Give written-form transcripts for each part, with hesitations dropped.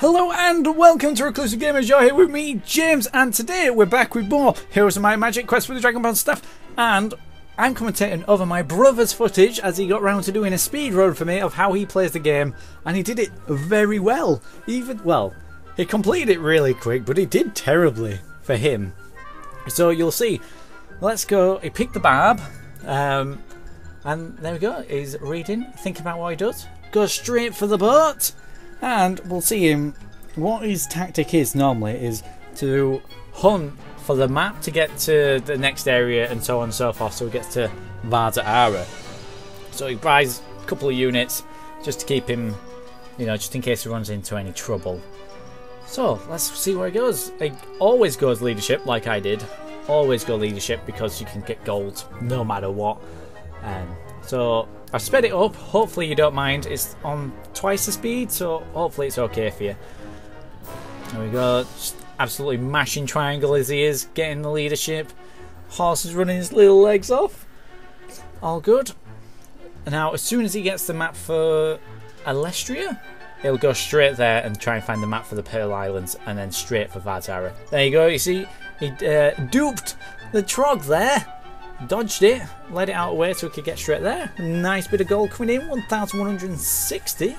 Hello and welcome to ReclusiveGAMRs. You're here with me, James, and today we're back with more Heroes of Magic Quest for the Dragonbone stuff, and I'm commentating over my brother's footage as he got round to doing a speed run for me of how he plays the game, and he did it very well. He completed it really quick, but he did terribly for him. So you'll see. Let's go. He picked the barb, and there we go. He's reading, thinking about what he does. Goes straight for the boat. And we'll see him. What his tactic is normally is to hunt for the map to get to the next area and so on and so forth, so he gets to Varda'ara. So he buys a couple of units just to keep him, just in case he runs into any trouble. So let's see where he goes. He always goes leadership like I did. Always go leadership because you can get gold no matter what. So I've sped it up. Hopefully you don't mind. It's on twice the speed, so hopefully it's okay for you. There we go. Just absolutely mashing triangle as he is, getting the leadership. Horse is running his little legs off. All good. Now, as soon as he gets the map for Alestria, he'll go straight there and try and find the map for the Pearl Islands, and then straight for Varda'ara. There you go. You see, he duped the Trog there. Dodged it, let it out of the way so we could get straight there. Nice bit of gold coming in, 1,160.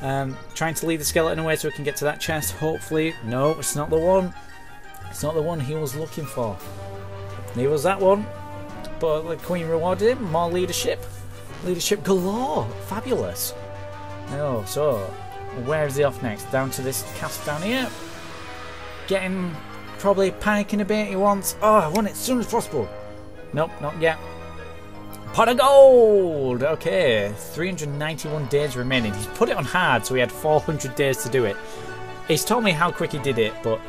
Trying to lead the skeleton away so we can get to that chest, hopefully. No, it's not the one. It's not the one he was looking for. He was that one, but the Queen rewarded him. More leadership. Leadership galore. Fabulous. Oh, so where is he off next? Down to this castle down here. Getting, probably panicking a bit. He wants, I want it as soon as possible. Nope, not yet. Pot of gold! Okay, 391 days remaining. He's put it on hard, so he had 400 days to do it. He's told me how quick he did it, but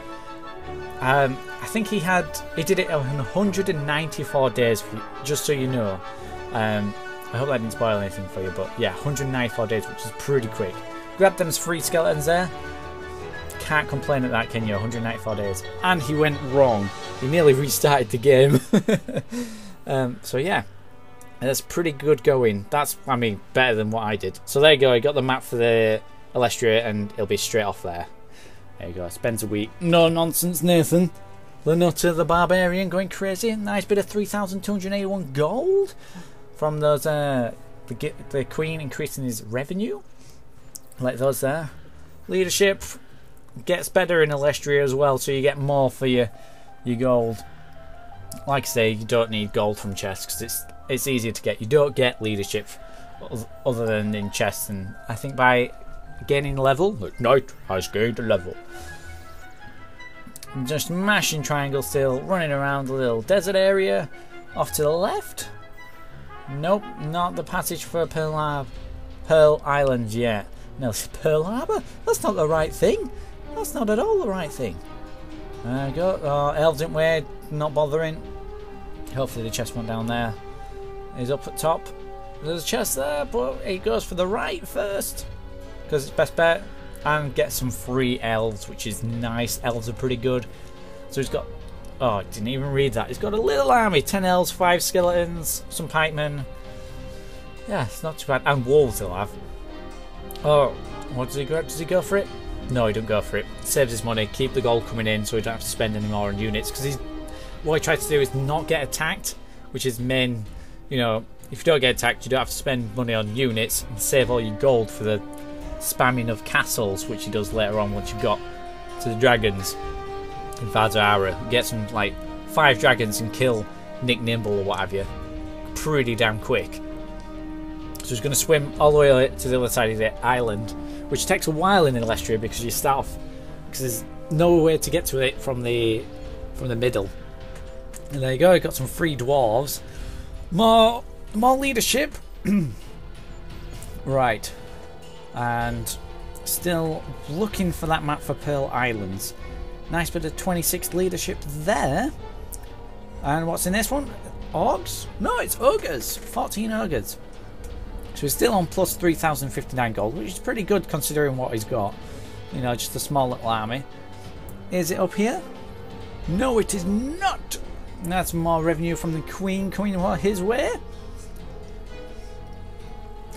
I think he did it on 194 days, just so you know. I hope that didn't spoil anything for you, but yeah, 194 days, which is pretty quick. Grab them 3 skeletons there. Can't complain at that, can you? 194 days. And he went wrong. He nearly restarted the game. So yeah, that's pretty good going. That's, better than what I did. So there you go. He got the map for the Alestria, and he'll be straight off there. There you go. Spends a week. No nonsense, Nathan. The Nutter, the Barbarian, going crazy. Nice bit of 3,281 gold from those. The Queen increasing his revenue. Like those there. Leadership gets better in Alestria as well, so you get more for your gold. Like I say, you don't need gold from chests because it's easier to get. You don't get leadership other than in chests, and I think by gaining level, the knight has gained a level. I'm just mashing triangle still, running around the little desert area. Off to the left. Nope, not the passage for Pearl Islands yet. No, it's Pearl Harbor? That's not the right thing. That's not at all the right thing. There we go. Oh, elves in way, not bothering. Hopefully the chest went down there. He's up at top. There's a chest there, but he goes for the right first, because it's best bet. And get some free elves, which is nice. Elves are pretty good. So he's got... Oh, I didn't even read that. He's got a little army. 10 elves, 5 skeletons, some pikemen. Yeah, it's not too bad. And wolves he'll have. Oh, what does he go? Does he go for it? No, he don't go for it. Saves his money, keep the gold coming in so he don't have to spend any more on units, because what he tries to do is not get attacked, which is main, if you don't get attacked you don't have to spend money on units and save all your gold for the spamming of castles, which he does later on once you've got to the dragons in Varda'ara. Get some, 5 dragons and kill Nick Nimble or what have you pretty damn quick. So he's going to swim all the way to the other side of the island, which takes a while in Alestria because you start off, because there's no way to get to it from the middle. And there you go. Got some free dwarves, more leadership. Right, and still looking for that map for Pearl Islands. Nice bit of 26 leadership there. And what's in this one? Orcs? No, it's ogres. 14 ogres. So he's still on plus 3,059 gold, which is pretty good considering what he's got. Just a small little army. Is it up here? No, it is not. That's more revenue from the Queen coming his way.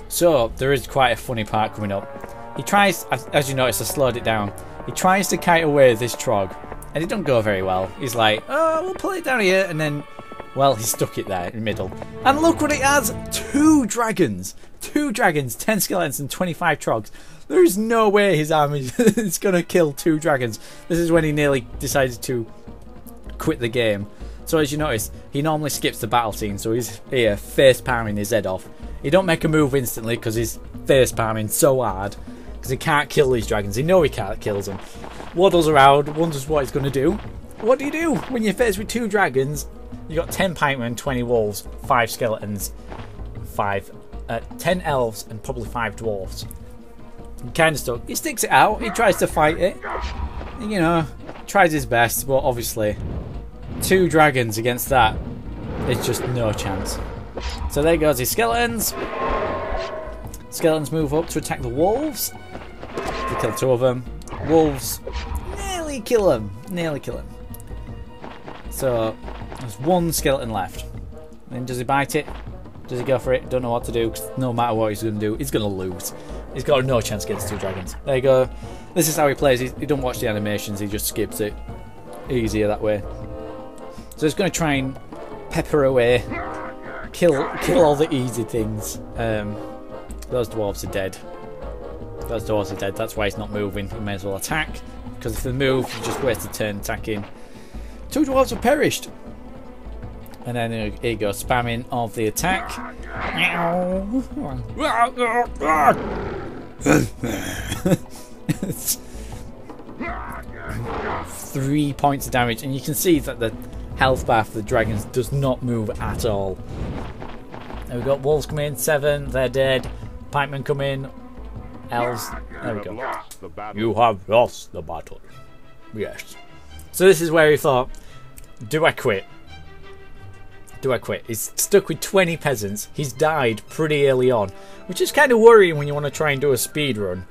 So there is quite a funny part coming up. he tries, as you notice, I slowed it down. He tries to kite away this trog, and it don't go very well. He's like, oh, we'll pull it down here, and then, well, he stuck it there in the middle. And look what it has! 2 dragons! 2 dragons, 10 skeletons, and 25 trogs. There is no way his army is going to kill 2 dragons. This is when he nearly decided to quit the game. So as you notice, he normally skips the battle scene, so he's here face palming his head off. He don't make a move instantly because he's face palming so hard because he can't kill these dragons. He knows he can't kill them. Waddles around, wonders what he's going to do. What do you do when you're faced with 2 dragons? You got 10 pikemen, 20 wolves, 5 skeletons, 10 elves, and probably 5 dwarves. He kind of stuck. He sticks it out. He tries to fight it. You know, tries his best, but obviously 2 dragons against that, it's just no chance. So there goes his skeletons. Skeletons move up to attack the wolves. They kill 2 of them. Wolves nearly kill him. Nearly kill him. So there's 1 skeleton left. Then does he bite it? Does he go for it? Don't know what to do, because no matter what he's going to do, he's going to lose. He's got no chance against 2 dragons. There you go. This is how he plays. He don't watch the animations, he just skips it. Easier that way. So he's going to try and pepper away. Kill all the easy things. Those dwarves are dead. Those dwarves are dead. That's why he's not moving. He may as well attack. Because if they move, you just waste a turn attacking. 2 dwarves have perished. And then here you go, spamming of the attack. 3 points of damage, and you can see that the health bar for the dragons does not move at all. There we go, wolves come in, 7, they're dead. Pikemen come in, elves, there we go. You have lost the battle. Yes. So this is where he thought, do I quit? Do I quit? He's stuck with 20 peasants. He's died pretty early on, which is kind of worrying when you want to try and do a speed run.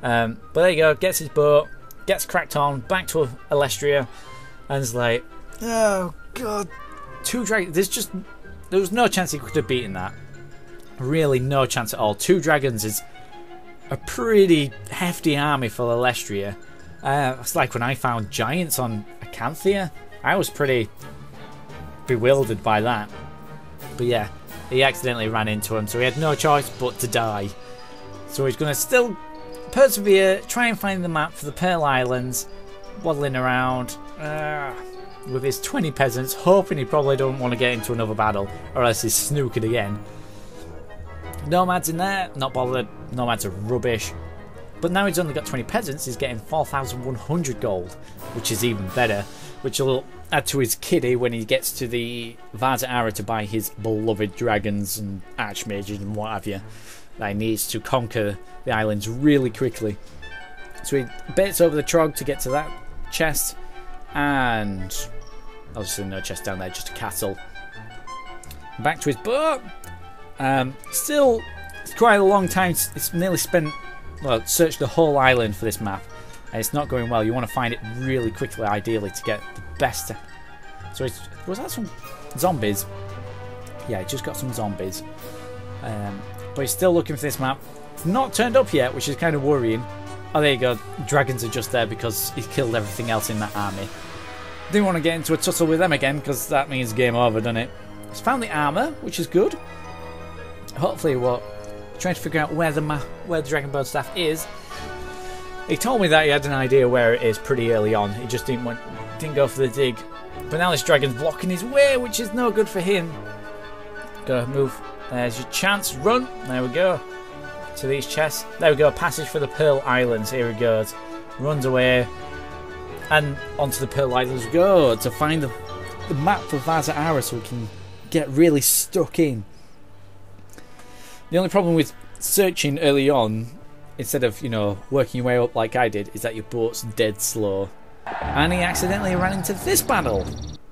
But there you go, gets his boat, gets cracked on, back to Alestria, and is like, oh god, 2 dragons. There was no chance he could have beaten that. Really, no chance at all. 2 dragons is a pretty hefty army for Alestria. It's like when I found giants on Acanthia. I was pretty bewildered by that. But yeah, he accidentally ran into him, so he had no choice but to die. So he's going to still persevere, try and find the map for the Pearl Islands, waddling around with his 20 peasants, hoping he probably don't want to get into another battle, or else he's snookered again. Nomads in there, not bothered. Nomads are rubbish. But now he's only got 20 peasants, he's getting 4,100 gold, which is even better, which will add to his kitty when he gets to the Vaza Ara to buy his beloved dragons and archmages and what have you, that he needs to conquer the islands really quickly. So he baits over the trog to get to that chest, and obviously no chest down there, just a castle. Back to his boat. Still, it's quite a long time. It's nearly spent, well, searched the whole island for this map, and it's not going well. You want to find it really quickly, ideally, to get the best. So was that some zombies? Yeah, he just got some zombies. But he's still looking for this map. It's not turned up yet, which is kind of worrying. Oh, there you go. Dragons are just there because he's killed everything else in that army. Didn't want to get into a tussle with them again, because that means game over, doesn't it? He's found the armour, which is good. Hopefully, trying to figure out where the Dragonbone staff is. He told me that he had an idea where it is pretty early on. He just didn't go for the dig. But now this dragon's blocking his way, which is no good for him. Gotta move. There's your chance. Run. There we go. To these chests. There we go. Passage for the Pearl Islands. Here he goes. Runs away. And onto the Pearl Islands we go to find the map for Vaza Ara so we can get really stuck in. The only problem with searching early on, instead of, you know, working your way up like I did, is that your boat's dead slow. And he accidentally ran into this battle,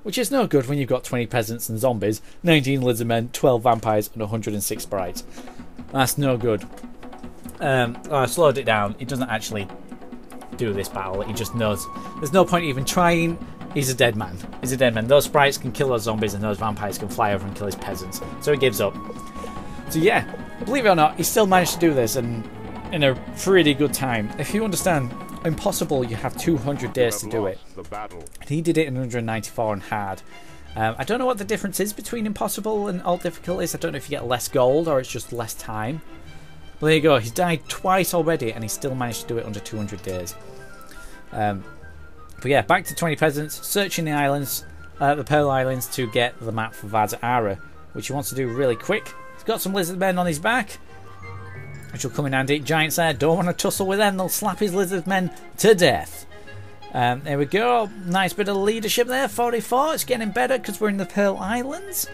which is no good when you've got 20 peasants and zombies, 19 lizardmen, 12 vampires, and 106 sprites. That's no good. I slowed it down. He doesn't actually do this battle. He just knows there's no point even trying. He's a dead man. He's a dead man. Those sprites can kill those zombies, and those vampires can fly over and kill his peasants. So he gives up. So yeah, believe it or not, he still managed to do this, and in a pretty good time. If you understand, impossible, you have 200 days to do it. And he did it in 194 on hard. I don't know what the difference is between impossible and alt difficulties. I don't know if you get less gold or it's just less time. Well, there you go. He's died twice already and he still managed to do it under 200 days. But yeah, back to 20 peasants, searching the islands, the Pearl Islands, to get the map for Vazara, which he wants to do really quick. He's got some lizard men on his back, which will come in handy. Giants there, don't want to tussle with them, they'll slap his lizard men to death. There we go, nice bit of leadership there, 44, it's getting better because we're in the Pearl Islands.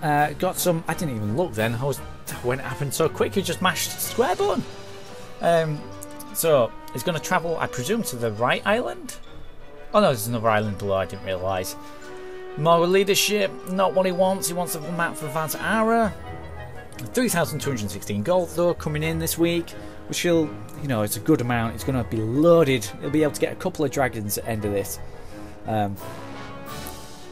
Got some, I didn't even look then, when it happened so quick, he just mashed the square button. So, he's going to travel, I presume, to the right island? Oh no, there's another island below, I didn't realise. More leadership, not what he wants the map for Vazara. 3,216 gold though coming in this week, which will, you know, it's a good amount. It's going to be loaded. He'll be able to get a couple of dragons at the end of this.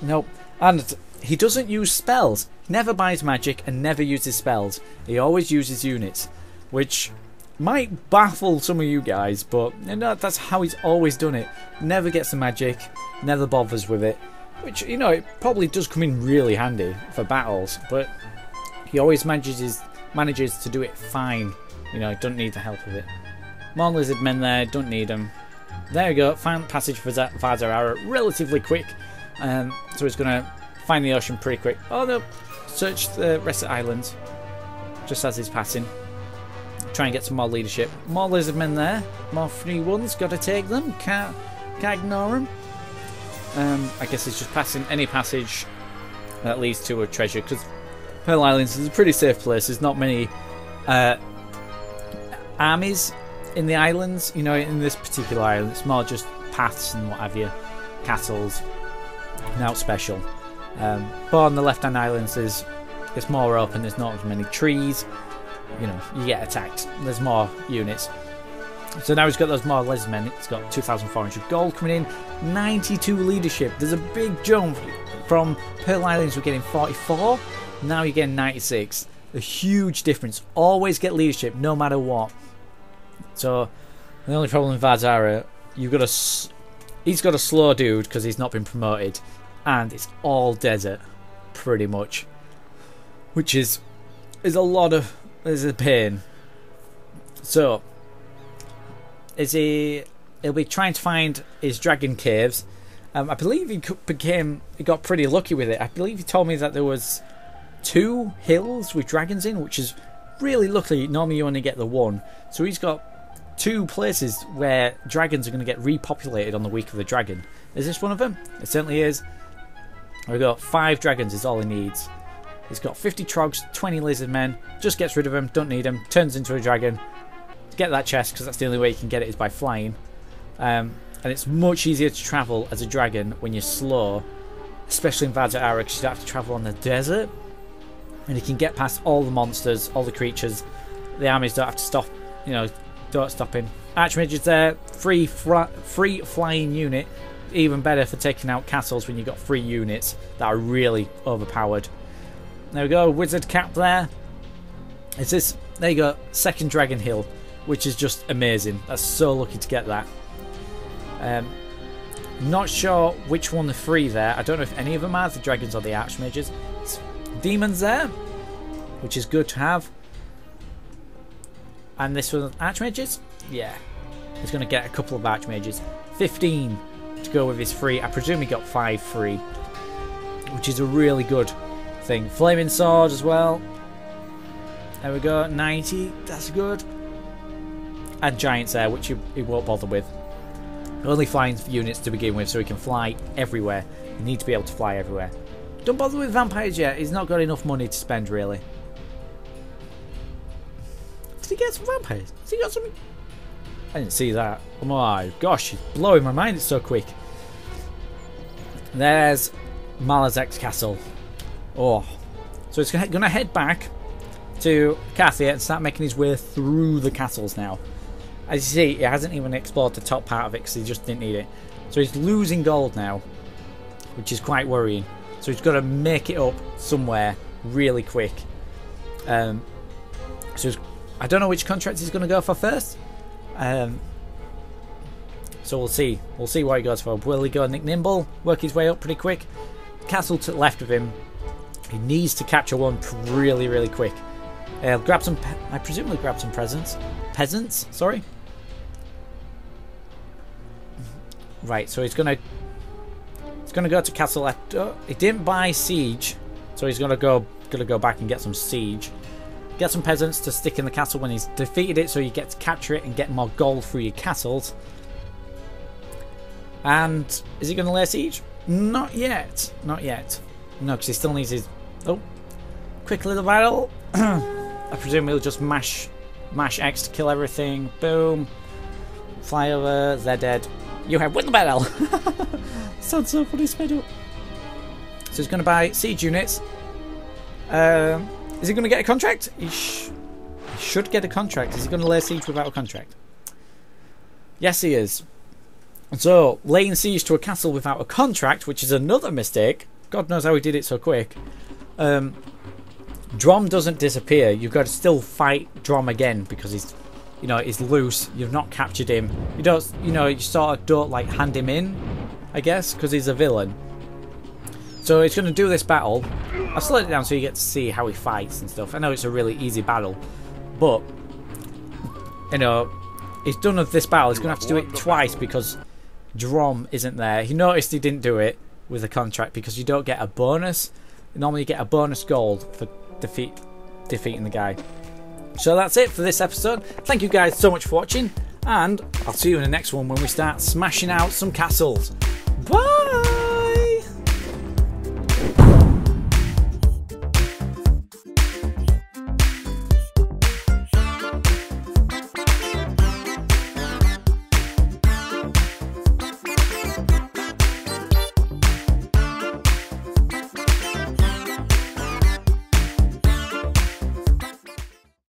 Nope. And he doesn't use spells. He never buys magic and never uses spells. He always uses units, which might baffle some of you guys, but you know, that's how he's always done it. Never gets the magic, never bothers with it, which, you know, it probably does come in really handy for battles, but he always manages to do it fine. You know, don't need the help of it. More lizard men there, don't need them. There we go, found passage for Vazara relatively quick. So he's going to find the ocean pretty quick. Oh no, search the rest of the islands just as he's passing. Try and get some more leadership. More lizard men there, more free ones, got to take them, can't ignore them. I guess it's just passing any passage that leads to a treasure, because Pearl Islands is a pretty safe place. There's not many armies in the islands, you know, in this particular island. It's more just paths and what have you, castles, not special. But on the left-hand islands, it's more open. There's not as many trees. You know, you get attacked. There's more units. So now he's got those more lizard men. He's got 2,400 gold coming in, 92 leadership. There's a big jump from Pearl Islands. We're getting 44. Now you're getting 96. A huge difference. Always get leadership, no matter what. So the only problem with Vazara, he's got a slow dude because he's not been promoted, and it's all desert, pretty much, which is a pain. So he'll be trying to find his dragon caves. I believe he got pretty lucky with it. I believe he told me that there was 2 hills with dragons in, which is really lucky. Normally you only get the 1. So he's got 2 places where dragons are going to get repopulated on the week of the dragon. Is this one of them? It certainly is. We've got 5 dragons is all he needs. He's got 50 trogs, 20 lizard men. Just gets rid of them, don't need them, turns into a dragon. Get that chest, because that's the only way you can get it is by flying. And it's much easier to travel as a dragon when you're slow, especially in Vazara, because you have to travel on the desert. And you can get past all the monsters, all the creatures. The armies don't have to stop, you know, don't stop in. Archmage's there, free flying unit. Even better for taking out castles when you've got 3 units that are really overpowered. There we go, wizard cap there. It's this, there you go, second dragon hill, which is just amazing. That's so lucky to get that. Not sure which one the 3 there. I don't know if any of them are, the dragons or the archmages. It's demons there, which is good to have. And this one, archmages? Yeah. He's going to get a couple of archmages. 15 to go with his 3. I presume he got 5 free, which is a really good thing. Flaming sword as well. There we go, 90. That's good. And giants there, which he won't bother with. Only flying units to begin with, so he can fly everywhere. You need to be able to fly everywhere. Don't bother with vampires yet. He's not got enough money to spend, really. Did he get some vampires? Has he got something? I didn't see that. Oh my gosh, it's blowing my mind. It's so quick. There's Malazek's castle. Oh, so it's going to head back to Kathia and start making his way through the castles now. As you see, he hasn't even explored the top part of it because he just didn't need it. So he's losing gold now, which is quite worrying. So he's got to make it up somewhere really quick. So he's I don't know which contract he's going to go for first. So we'll see. We'll see what he goes for. Will he go Nick Nimble? Work his way up pretty quick. Castle to the left of him. He needs to capture one really, really quick. Grab some. I presume he'll grab some presents. Peasants, sorry. Right. So he's gonna go to castle left. He didn't buy siege, so he's gonna go back and get some siege. Get some peasants to stick in the castle when he's defeated it, so you get to capture it and get more gold through your castles. And is he going to lay siege? Not yet. Not yet. No, because he still needs his... Oh. Quick little battle. I presume he'll just mash X to kill everything. Boom. Fly over. They're dead. You have won the battle. Sounds so funny, sped up. So he's going to buy siege units. Is he going to get a contract? He should get a contract. Is he going to lay siege without a contract? Yes, he is. So, laying siege to a castle without a contract, which is another mistake. God knows how he did it so quick. Drom doesn't disappear. You've got to still fight Drom again because he's, he's loose. You've not captured him. You don't, you sort of don't like hand him in, I guess, because he's a villain. So he's going to do this battle. I've slowed it down so you get to see how he fights and stuff. I know it's a really easy battle, but he's done with this battle. He's going to have to do it twice because Drom isn't there. He noticed he didn't do it with a contract because you don't get a bonus. Normally you get a bonus gold for defeating the guy. So that's it for this episode. Thank you guys so much for watching, and I'll see you in the next one when we start smashing out some castles. Bye!